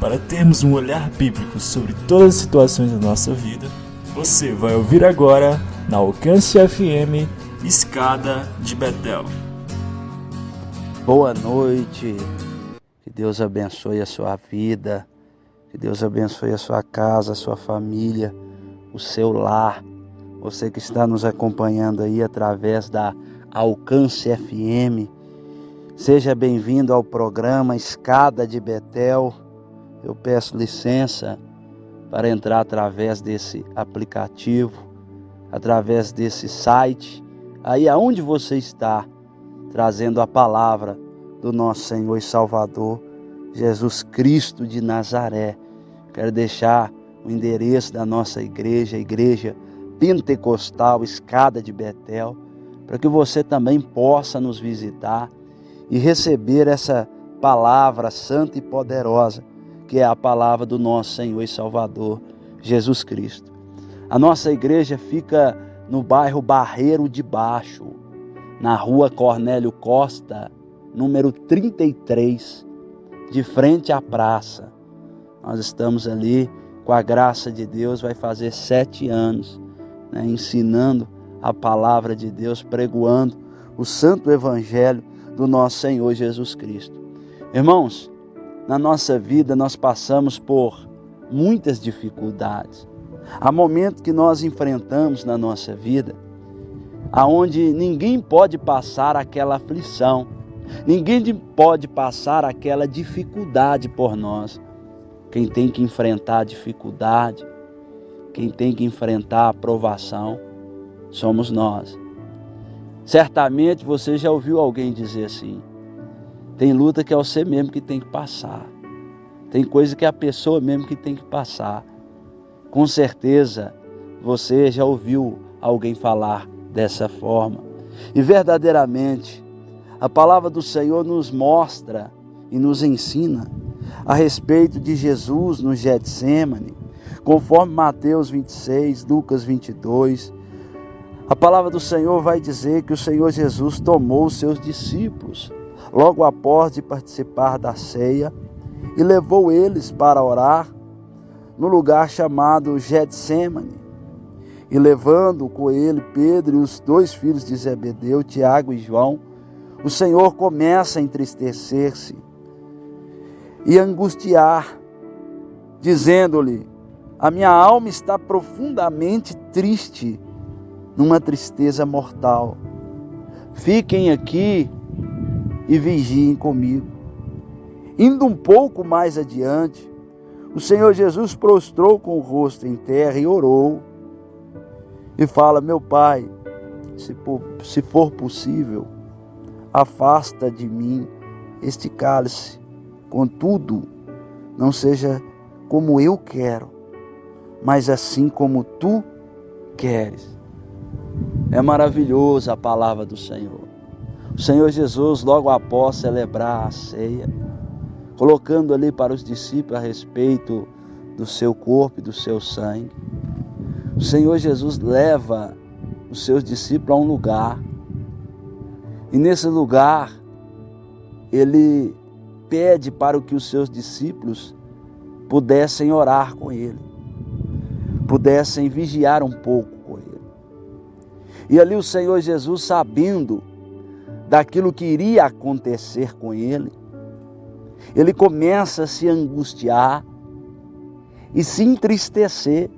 para termos um olhar bíblico sobre todas as situações da nossa vida, você vai ouvir agora na Alcance FM Escada de Betel. Boa noite, que Deus abençoe a sua vida, que Deus abençoe a sua casa, a sua família, o seu lar. Você que está nos acompanhando aí através da Alcance FM, seja bem-vindo ao programa Escada de Betel. Eu peço licença para entrar através desse aplicativo, através desse site, aí aonde você está, trazendo a palavra do nosso Senhor e Salvador, Jesus Cristo de Nazaré. Quero deixar o endereço da nossa igreja, a Igreja Pentecostal Escada de Betel, para que você também possa nos visitar e receber essa palavra santa e poderosa, que é a palavra do nosso Senhor e Salvador, Jesus Cristo. A nossa igreja fica no bairro Barreiro de Baixo, na rua Cornélio Costa, número 33, de frente à praça. Nós estamos ali, com a graça de Deus, vai fazer 7 anos, ensinando a palavra de Deus, pregoando o santo evangelho do nosso Senhor Jesus Cristo. Irmãos, na nossa vida nós passamos por muitas dificuldades. Há momentos que nós enfrentamos na nossa vida aonde ninguém pode passar aquela aflição, ninguém pode passar aquela dificuldade por nós. Quem tem que enfrentar a dificuldade, quem tem que enfrentar a provação, somos nós. Certamente você já ouviu alguém dizer assim: tem luta que é você mesmo que tem que passar. Tem coisa que é a pessoa mesmo que tem que passar. Com certeza você já ouviu alguém falar dessa forma. E verdadeiramente, a palavra do Senhor nos mostra e nos ensina a respeito de Jesus no Getsêmani, conforme Mateus 26, Lucas 22. A palavra do Senhor vai dizer que o Senhor Jesus tomou os seus discípulos logo após de participar da ceia e levou eles para orar no lugar chamado Getsêmani. E levando com ele Pedro e os 2 filhos de Zebedeu, Tiago e João, o Senhor começa a entristecer-se e angustiar, dizendo-lhe: a minha alma está profundamente triste, numa tristeza mortal. Fiquem aqui e vigiem comigo. Indo um pouco mais adiante, o Senhor Jesus prostrou com o rosto em terra e orou. E fala: meu Pai, se for possível, afasta de mim este cálice. Contudo, não seja como eu quero, mas assim como tu queres. É maravilhosa a palavra do Senhor. O Senhor Jesus, logo após celebrar a ceia, colocando ali para os discípulos a respeito do seu corpo e do seu sangue, o Senhor Jesus leva os seus discípulos a um lugar. E nesse lugar, ele pede para que os seus discípulos pudessem orar com ele, pudessem vigiar um pouco com ele. E ali o Senhor Jesus, sabendo daquilo que iria acontecer com ele, ele começa a se angustiar e se entristecer,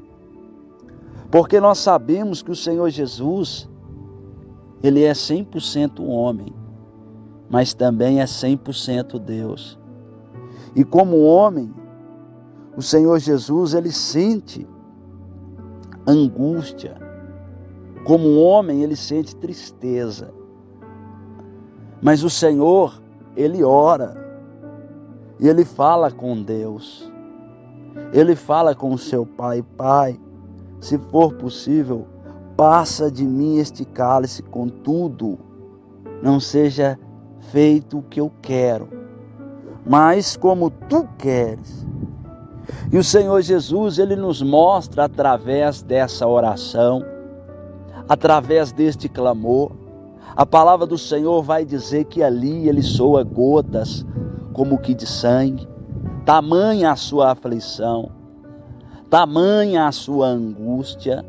porque nós sabemos que o Senhor Jesus, ele é 100% homem, mas também é 100% Deus. E como homem, o Senhor Jesus, ele sente angústia. Como homem, ele sente tristeza. Mas o Senhor, ele ora. E ele fala com Deus. Ele fala com o seu Pai: Pai, se for possível, passa de mim este cálice, contudo, não seja feito o que eu quero, mas como tu queres. E o Senhor Jesus, ele nos mostra através dessa oração, através deste clamor, a palavra do Senhor vai dizer que ali ele soa gotas como que de sangue, tamanha a sua aflição, tamanha a sua angústia,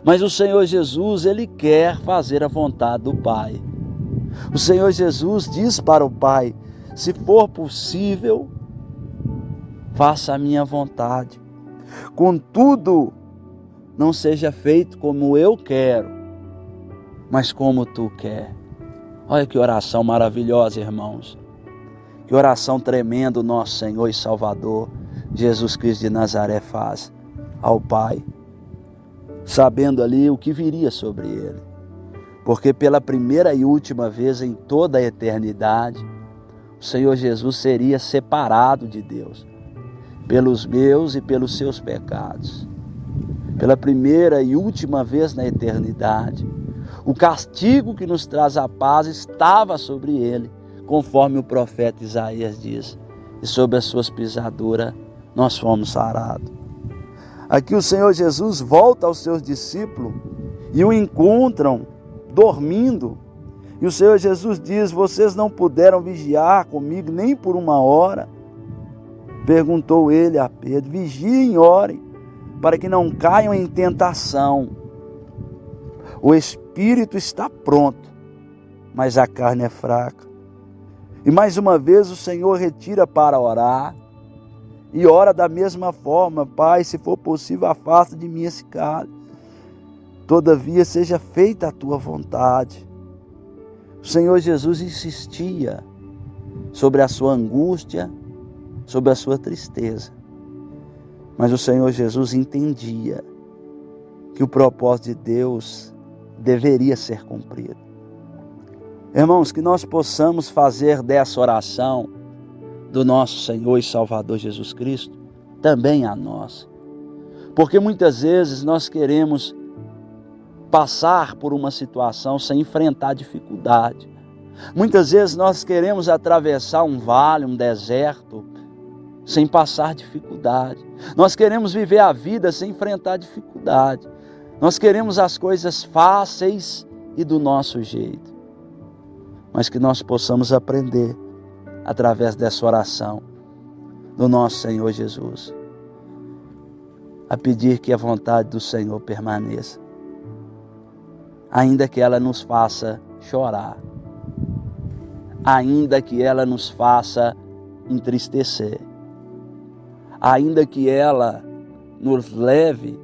mas o Senhor Jesus, Ele quer fazer a vontade do Pai. O Senhor Jesus diz para o Pai: se for possível, faça a minha vontade. Contudo, não seja feito como eu quero, mas como tu quer. Olha que oração maravilhosa, irmãos. Que oração tremenda o nosso Senhor e Salvador Jesus Cristo de Nazaré faz ao Pai, sabendo ali o que viria sobre ele. Porque pela primeira e última vez em toda a eternidade, o Senhor Jesus seria separado de Deus, pelos meus e pelos seus pecados. Pela primeira e última vez na eternidade, o castigo que nos traz a paz estava sobre ele, conforme o profeta Isaías diz, e sobre as suas pisaduras nós fomos sarados. Aqui o Senhor Jesus volta aos seus discípulos e o encontram dormindo. E o Senhor Jesus diz: vocês não puderam vigiar comigo nem por 1 hora? Perguntou ele a Pedro: vigiem e orem, para que não caiam em tentação. O espírito está pronto, mas a carne é fraca. E mais uma vez o Senhor retira para orar e ora da mesma forma: Pai, se for possível, afasta de mim esse cálice. Todavia seja feita a tua vontade. O Senhor Jesus insistia sobre a sua angústia, sobre a sua tristeza. Mas o Senhor Jesus entendia que o propósito de Deus deveria ser cumprido. Irmãos, que nós possamos fazer dessa oração do nosso Senhor e Salvador Jesus Cristo também a nós. Porque muitas vezes nós queremos passar por uma situação sem enfrentar dificuldade. Muitas vezes nós queremos atravessar um vale, um deserto, sem passar dificuldade. Nós queremos viver a vida sem enfrentar dificuldade. Nós queremos as coisas fáceis e do nosso jeito. Mas que nós possamos aprender, através dessa oração do nosso Senhor Jesus, a pedir que a vontade do Senhor permaneça, ainda que ela nos faça chorar, ainda que ela nos faça entristecer, ainda que ela nos leve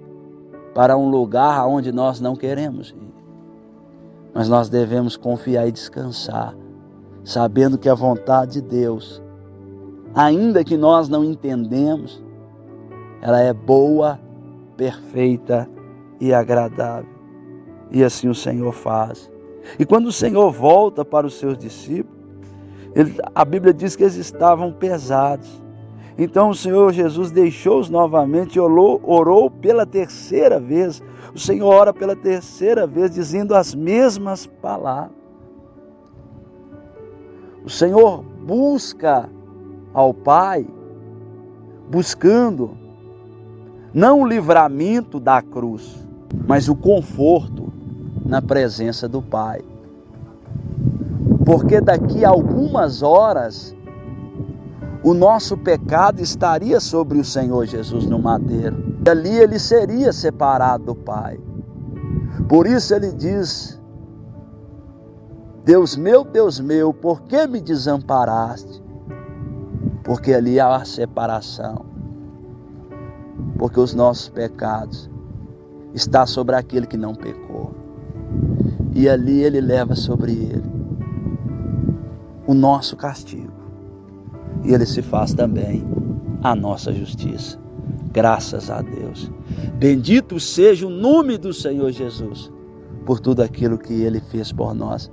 para um lugar onde nós não queremos ir. Mas nós devemos confiar e descansar, sabendo que a vontade de Deus, ainda que nós não entendemos, ela é boa, perfeita e agradável. E assim o Senhor faz. E quando o Senhor volta para os seus discípulos, a Bíblia diz que eles estavam pesados. Então o Senhor Jesus deixou-os novamente e orou pela terceira vez. O Senhor ora pela terceira vez, dizendo as mesmas palavras. O Senhor busca ao Pai, buscando não o livramento da cruz, mas o conforto na presença do Pai. Porque daqui a algumas horas, o nosso pecado estaria sobre o Senhor Jesus no madeiro. E ali ele seria separado do Pai. Por isso ele diz: Deus meu, por que me desamparaste? Porque ali há a separação. Porque os nossos pecados estão sobre aquele que não pecou. E ali ele leva sobre ele o nosso castigo. E ele se faz também a nossa justiça. Graças a Deus. Bendito seja o nome do Senhor Jesus por tudo aquilo que ele fez por nós,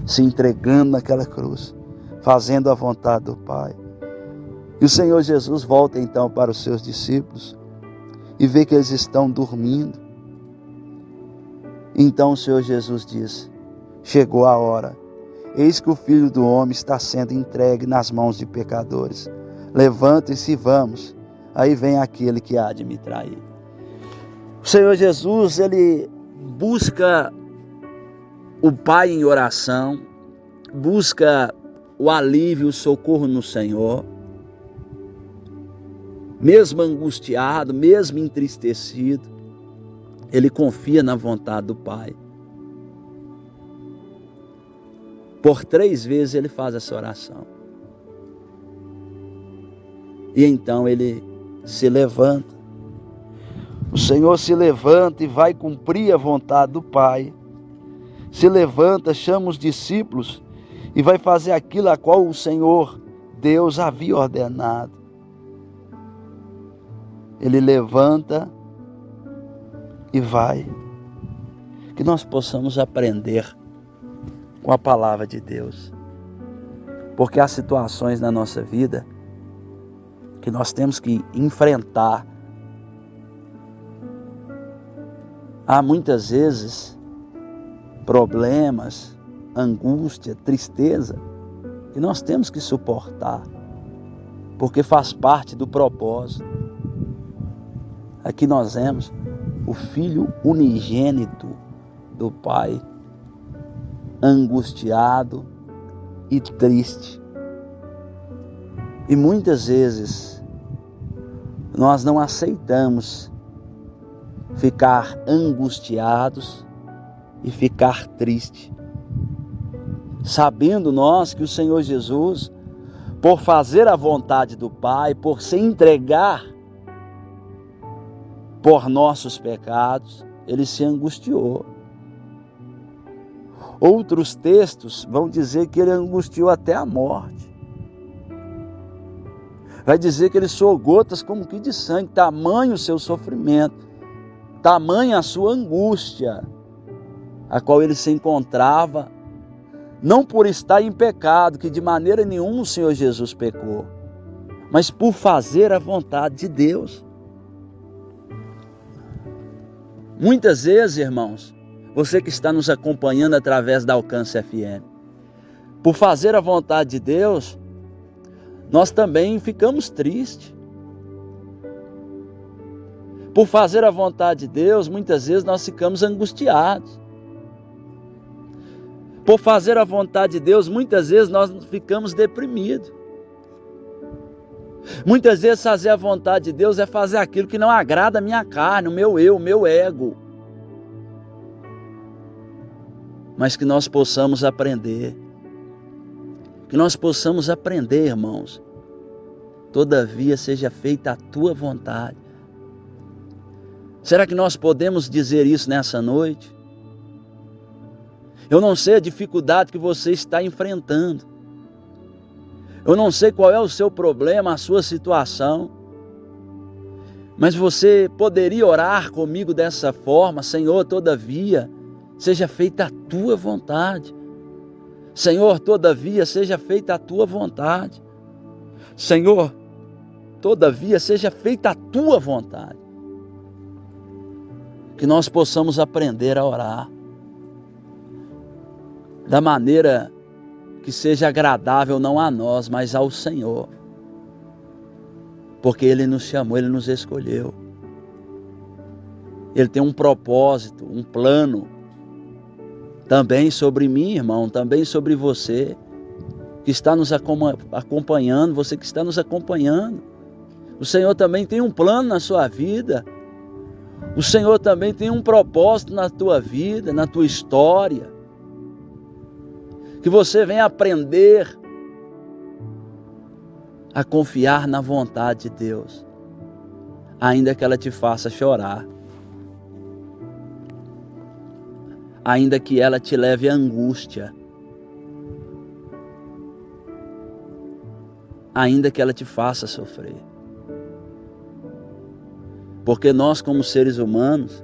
se entregando naquela cruz, fazendo a vontade do Pai. E o Senhor Jesus volta então para os seus discípulos e vê que eles estão dormindo. Então o Senhor Jesus diz: chegou a hora. Eis que o Filho do Homem está sendo entregue nas mãos de pecadores. Levantem-se e vamos. Aí vem aquele que há de me trair. O Senhor Jesus, ele busca o Pai em oração, busca o alívio, o socorro no Senhor. mesmo angustiado, mesmo entristecido, ele confia na vontade do Pai. Por 3 vezes ele faz essa oração. E então ele se levanta. O Senhor se levanta e vai cumprir a vontade do Pai. Se levanta, chama os discípulos e vai fazer aquilo a qual o Senhor, Deus, havia ordenado. Ele levanta e vai. Que nós possamos aprender com a palavra de Deus. Porque há situações na nossa vida que nós temos que enfrentar. Há muitas vezes problemas, angústia, tristeza que nós temos que suportar, porque faz parte do propósito. Aqui nós vemos o Filho unigênito do Pai, angustiado e triste. E muitas vezes nós não aceitamos ficar angustiados e ficar triste, sabendo nós que o Senhor Jesus, por fazer a vontade do Pai, por se entregar por nossos pecados, ele se angustiou. Outros textos vão dizer que ele angustiou até a morte. Vai dizer que ele suou gotas como que de sangue, tamanho o seu sofrimento, tamanha a sua angústia, a qual ele se encontrava, não por estar em pecado, que de maneira nenhuma o Senhor Jesus pecou, mas por fazer a vontade de Deus. Muitas vezes, irmãos, você que está nos acompanhando através da Alcance FM, por fazer a vontade de Deus, nós também ficamos tristes. Por fazer a vontade de Deus, muitas vezes nós ficamos angustiados. Por fazer a vontade de Deus, muitas vezes nós ficamos deprimidos. Muitas vezes fazer a vontade de Deus é fazer aquilo que não agrada a minha carne, o meu eu, o meu ego. Mas que nós possamos aprender. Que nós possamos aprender, irmãos. Todavia seja feita a tua vontade. Será que nós podemos dizer isso nessa noite? Eu não sei a dificuldade que você está enfrentando. Eu não sei qual é o seu problema, a sua situação. Mas você poderia orar comigo dessa forma: Senhor, todavia, seja feita a tua vontade. Senhor, todavia, seja feita a tua vontade. Senhor, todavia, seja feita a tua vontade. Que nós possamos aprender a orar da maneira que seja agradável não a nós, mas ao Senhor. Porque Ele nos chamou, Ele nos escolheu. Ele tem um propósito, um plano, também sobre mim, irmão, também sobre você, que está nos acompanhando, você que está nos acompanhando. O Senhor também tem um plano na sua vida. O Senhor também tem um propósito na tua vida, na tua história. Que você venha aprender a confiar na vontade de Deus, ainda que ela te faça chorar, ainda que ela te leve à angústia, ainda que ela te faça sofrer. Porque nós, como seres humanos,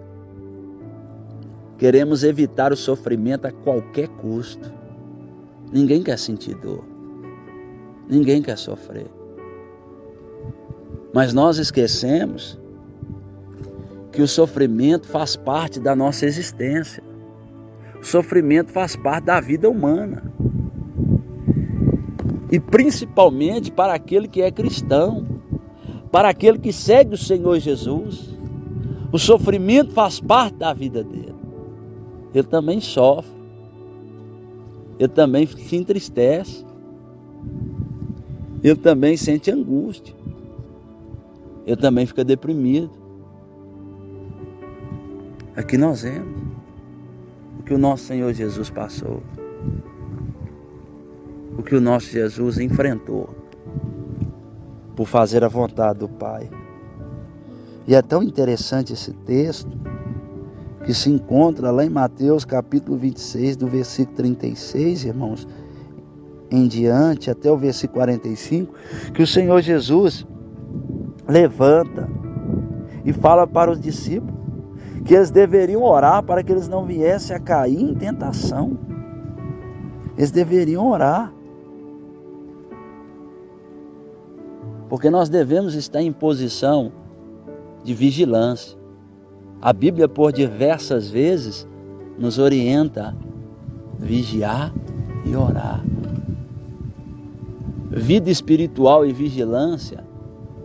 queremos evitar o sofrimento a qualquer custo. Ninguém quer sentir dor. Ninguém quer sofrer. Mas nós esquecemos que o sofrimento faz parte da nossa existência. O sofrimento faz parte da vida humana. E principalmente para aquele que é cristão, para aquele que segue o Senhor Jesus. O sofrimento faz parte da vida dele. Ele também sofre. Ele também se entristece. Ele também sente angústia. eu também fico deprimido. Aqui nós vemos o que o nosso Senhor Jesus passou, o que o nosso Jesus enfrentou por fazer a vontade do Pai. E é tão interessante esse texto que se encontra lá em Mateus capítulo 26, do versículo 36, irmãos, em diante, até o versículo 45, que o Senhor Jesus levanta e fala para os discípulos que eles deveriam orar para que eles não viessem a cair em tentação. Eles deveriam orar. Porque nós devemos estar em posição de vigilância. A Bíblia, por diversas vezes, nos orienta a vigiar e orar. Vida espiritual e vigilância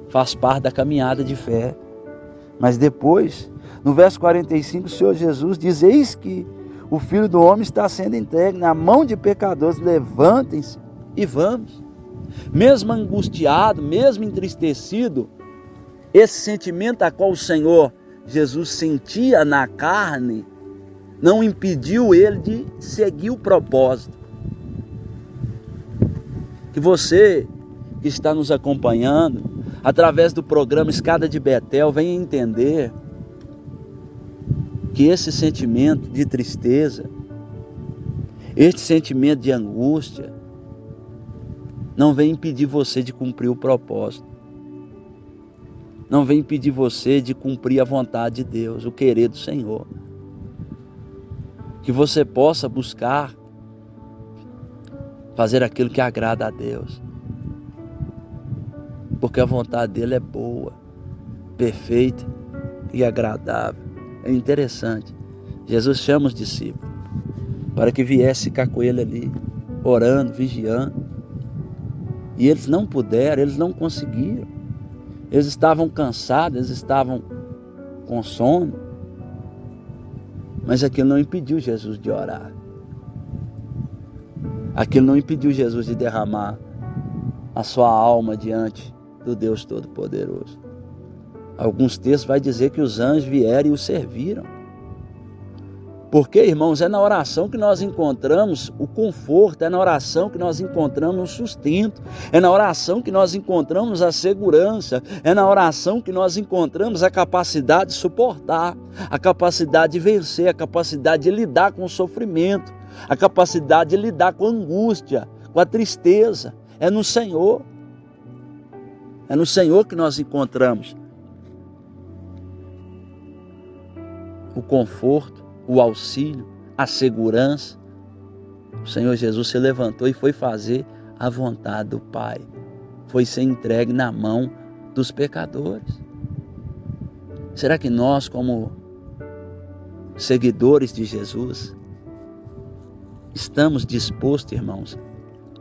faz parte da caminhada de fé. Mas depois, no verso 45, o Senhor Jesus diz: eis que o Filho do Homem está sendo entregue na mão de pecadores, levantem-se e vamos. Mesmo angustiado, mesmo entristecido, esse sentimento a qual o Senhor Jesus sentia na carne, não impediu ele de seguir o propósito. Que você que está nos acompanhando, através do programa Escada de Betel, venha entender que esse sentimento de tristeza, este sentimento de angústia, não vem impedir você de cumprir o propósito. Não vem impedir você de cumprir a vontade de Deus, o querer do Senhor. Que você possa buscar fazer aquilo que agrada a Deus. Porque a vontade dele é boa, perfeita e agradável. É interessante. Jesus chama os discípulos para que viesse ficar com ele ali, orando, vigiando. E eles não puderam, eles não conseguiram. Eles estavam cansados, eles estavam com sono. Mas aquilo não impediu Jesus de orar. Aquilo não impediu Jesus de derramar a sua alma diante do Deus Todo-Poderoso. Alguns textos vai dizer que os anjos vieram e o serviram. Porque, irmãos, é na oração que nós encontramos o conforto, é na oração que nós encontramos o sustento, é na oração que nós encontramos a segurança, é na oração que nós encontramos a capacidade de suportar, a capacidade de vencer, a capacidade de lidar com o sofrimento, a capacidade de lidar com a angústia, com a tristeza. É no Senhor. É no Senhor que nós encontramos o conforto, o auxílio, a segurança. O Senhor Jesus se levantou e foi fazer a vontade do Pai. Foi ser entregue na mão dos pecadores. Será que nós, como seguidores de Jesus, estamos dispostos, irmãos,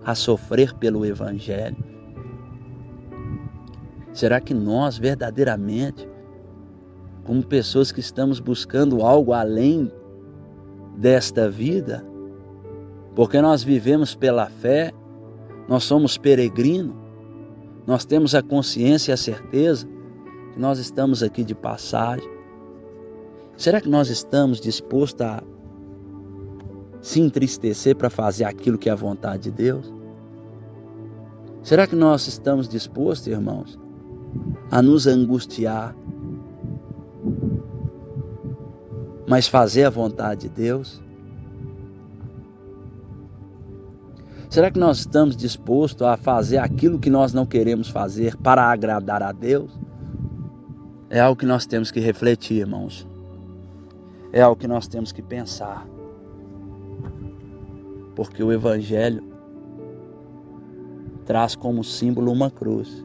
a sofrer pelo Evangelho? Será que nós verdadeiramente, como pessoas que estamos buscando algo além desta vida, porque nós vivemos pela fé, nós somos peregrinos, nós temos a consciência e a certeza que nós estamos aqui de passagem. Será que nós estamos dispostos a se entristecer para fazer aquilo que é a vontade de Deus? Será que nós estamos dispostos, irmãos, a nos angustiar, mas fazer a vontade de Deus? Será que nós estamos dispostos a fazer aquilo que nós não queremos fazer para agradar a Deus? É algo que nós temos que refletir, irmãos. É algo que nós temos que pensar. Porque o Evangelho traz como símbolo uma cruz.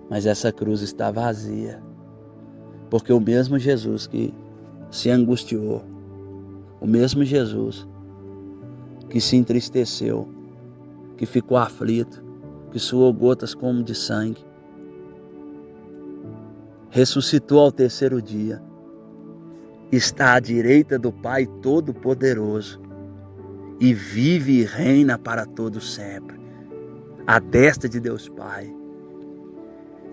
Mas essa cruz está vazia. Porque o mesmo Jesus que se angustiou, o mesmo Jesus que se entristeceu, que ficou aflito, que suou gotas como de sangue, ressuscitou ao terceiro dia, está à direita do Pai Todo-Poderoso e vive e reina para todo sempre, à destra de Deus Pai.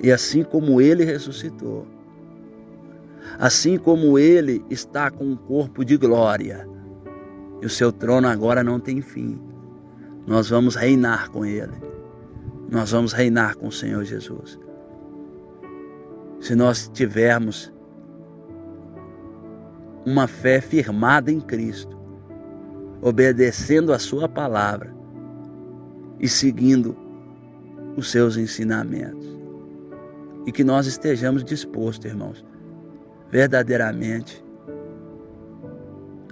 E assim como Ele ressuscitou, assim como Ele está com um corpo de glória, e o seu trono agora não tem fim, nós vamos reinar com Ele. Nós vamos reinar com o Senhor Jesus. Se nós tivermos uma fé firmada em Cristo, obedecendo a sua palavra e seguindo os seus ensinamentos. E que nós estejamos dispostos, irmãos, verdadeiramente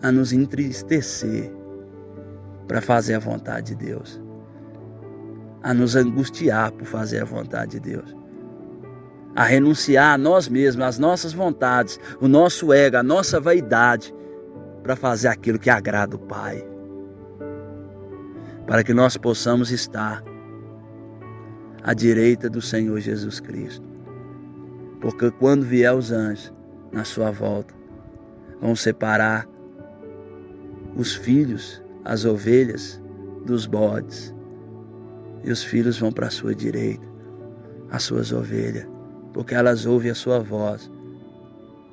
a nos entristecer para fazer a vontade de Deus, a nos angustiar por fazer a vontade de Deus, a renunciar a nós mesmos, às nossas vontades, o nosso ego, a nossa vaidade, para fazer aquilo que agrada o Pai, para que nós possamos estar à direita do Senhor Jesus Cristo. Porque quando vier os anjos na sua volta, vão separar os filhos, as ovelhas, dos bodes, e os filhos vão para a sua direita, as suas ovelhas, porque elas ouvem a sua voz,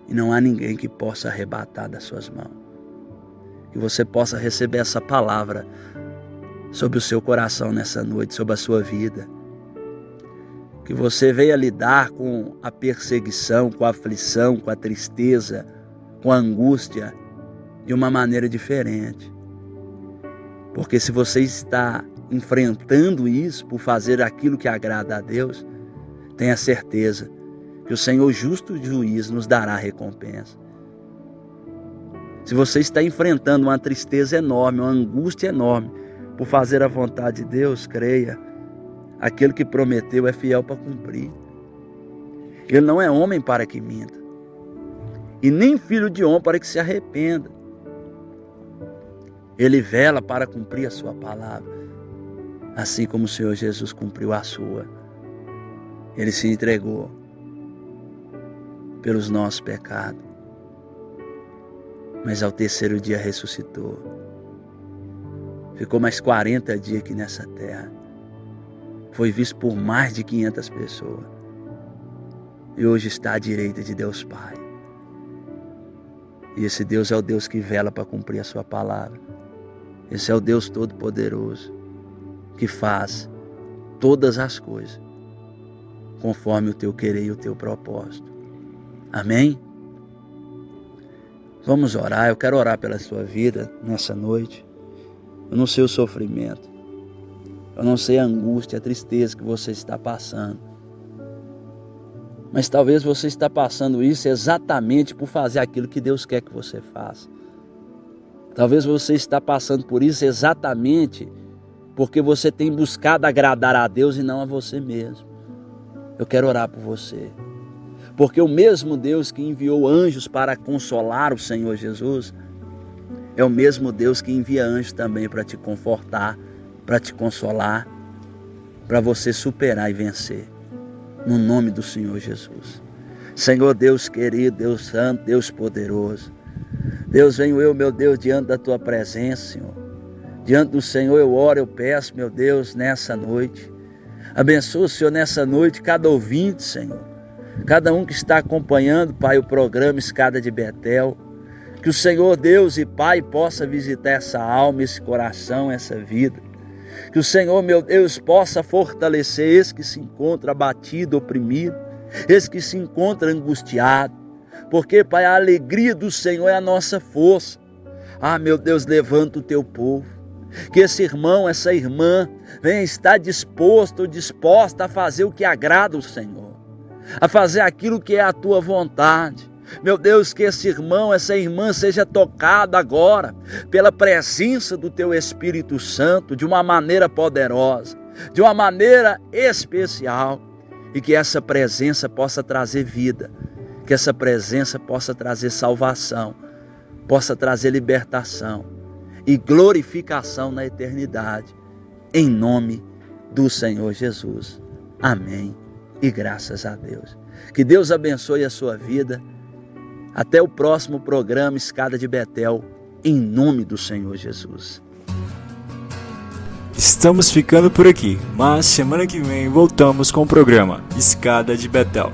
e não há ninguém que possa arrebatar das suas mãos. Que você possa receber essa palavra sobre o seu coração nessa noite, sobre a sua vida. Que você venha lidar com a perseguição, com a aflição, com a tristeza, com a angústia, de uma maneira diferente. Porque se você está enfrentando isso por fazer aquilo que agrada a Deus, tenha certeza que o Senhor justo juiz nos dará recompensa. Se você está enfrentando uma tristeza enorme, uma angústia enorme por fazer a vontade de Deus, creia, aquele que prometeu é fiel para cumprir. Ele não é homem para que minta, e nem filho de homem para que se arrependa. Ele vela para cumprir a sua palavra, assim como o Senhor Jesus cumpriu a sua. Ele se entregou pelos nossos pecados, mas ao terceiro dia ressuscitou. Ficou mais 40 dias aqui nessa terra. Foi visto por mais de 500 pessoas. E hoje está à direita de Deus Pai. E esse Deus é o Deus que vela para cumprir a sua palavra. Esse é o Deus Todo-Poderoso, que faz todas as coisas conforme o teu querer e o teu propósito. Amém? Vamos orar. Eu quero orar pela sua vida nessa noite. Eu não sei o sofrimento, eu não sei a angústia, a tristeza que você está passando, mas talvez você está passando isso exatamente por fazer aquilo que Deus quer que você faça. Talvez você está passando por isso exatamente porque você tem buscado agradar a Deus e não a você mesmo. Eu quero orar por você, porque o mesmo Deus que enviou anjos para consolar o Senhor Jesus, é o mesmo Deus que envia anjos também para te confortar, para te consolar, para você superar e vencer. No nome do Senhor Jesus. Senhor Deus querido, Deus santo, Deus poderoso. Deus, venho eu, meu Deus, diante da tua presença, Senhor. Diante do Senhor eu oro, eu peço, meu Deus, nessa noite. Abençoa, Senhor, nessa noite, cada ouvinte, Senhor. Cada um que está acompanhando, Pai, o programa Escada de Betel. Que o Senhor Deus e Pai possa visitar essa alma, esse coração, essa vida. Que o Senhor, meu Deus, possa fortalecer esse que se encontra abatido, oprimido, esse que se encontra angustiado. Porque, Pai, a alegria do Senhor é a nossa força. Ah, meu Deus, levanta o teu povo. Que esse irmão, essa irmã, venha estar disposto ou disposta a fazer o que agrada o Senhor. A fazer aquilo que é a tua vontade. Meu Deus, que esse irmão, essa irmã seja tocada agora pela presença do teu Espírito Santo de uma maneira poderosa, de uma maneira especial, e que essa presença possa trazer vida, que essa presença possa trazer salvação, possa trazer libertação e glorificação na eternidade, em nome do Senhor Jesus. Amém e graças a Deus. Que Deus abençoe a sua vida. Até o próximo programa Escada de Betel, em nome do Senhor Jesus. Estamos ficando por aqui, mas semana que vem voltamos com o programa Escada de Betel.